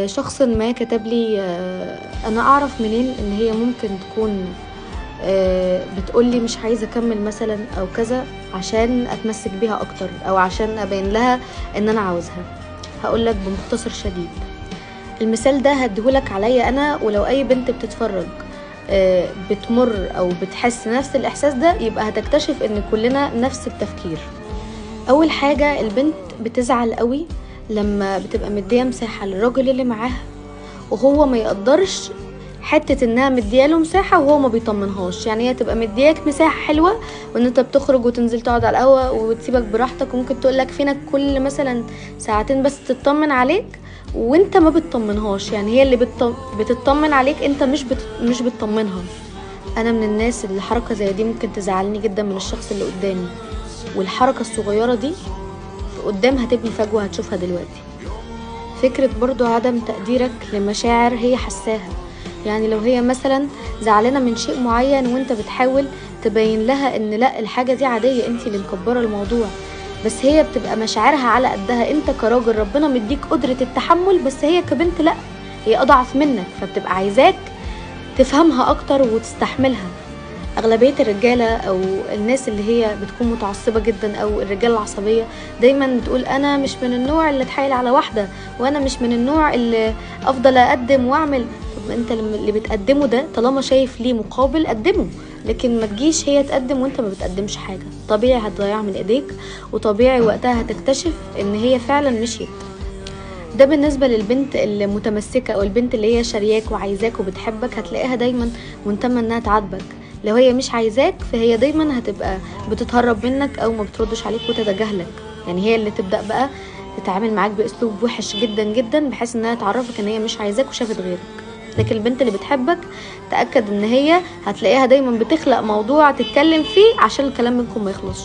شخص ما كتب لي انا اعرف منين ان هي ممكن تكون بتقولي مش عايزة اكمل مثلا او كذا عشان اتمسك بيها اكتر او عشان ابين لها ان انا عاوزها. هقولك بمختصر شديد، المثال ده هديهولك عليا انا، ولو اي بنت بتتفرج بتمر او بتحس نفس الاحساس ده يبقى هتكتشف ان كلنا نفس التفكير. اول حاجة، البنت بتزعل قوي لما بتبقى مديه مساحة للراجل اللي معاها وهو ما يقدرش حتة انها مدياله مساحة وهو ما بيطمنهاش. يعني هي تبقى مدياك مساحة حلوة وان انت بتخرج وتنزل تقعد على القهوة وتسيبك براحتك، وممكن تقولك فينك كل مثلا ساعتين بس تطمن عليك، وانت ما بتطمنهاش. يعني هي اللي بتطمن عليك، انت مش بتطمنها. انا من الناس اللي حركة زي دي ممكن تزعلني جدا من الشخص اللي قدامي، والحركة الصغيرة دي قدام هتبني فجوة هتشوفها دلوقتي. فكرة برضو عدم تقديرك لمشاعر هي حساها. يعني لو هي مثلا زعلانة من شيء معين وانت بتحاول تبين لها ان لا الحاجة دي عادية، انت اللي مكبرة الموضوع، بس هي بتبقى مشاعرها على قدها. انت كراجل ربنا مديك قدرة التحمل، بس هي كبنت لا، هي اضعف منك، فبتبقى عايزاك تفهمها اكتر وتستحملها. اغلبيه الرجاله او الناس اللي هي بتكون متعصبه جدا او الرجاله العصبيه دايما بتقول انا مش من النوع اللي اتحايل على واحده، وانا مش من النوع اللي افضل اقدم واعمل. طب انت اللي بتقدمه ده طالما شايف ليه مقابل قدمه، لكن ما تجيش هي تقدم وانت ما بتقدمش حاجه. طبيعي هتضيع من ايديك، وطبيعي وقتها هتكتشف ان هي فعلا مشيت. ده بالنسبة للبنت المتمسكة او البنت اللي هي شارياك وعايزاك وبتحبك، هتلاقيها دايما منتمة انها تعاتبك. لو هي مش عايزاك فهي دايما هتبقى بتتهرب منك او ما بتردش عليك وتتجاهلك. يعني هي اللي تبدأ بقى تتعامل معاك باسلوب وحش جدا جدا بحيث انها تعرفك ان هي مش عايزاك وشافت غيرك. لكن البنت اللي بتحبك تأكد ان هي هتلاقيها دايما بتخلق موضوع تتكلم فيه عشان الكلام منكم ما يخلصش.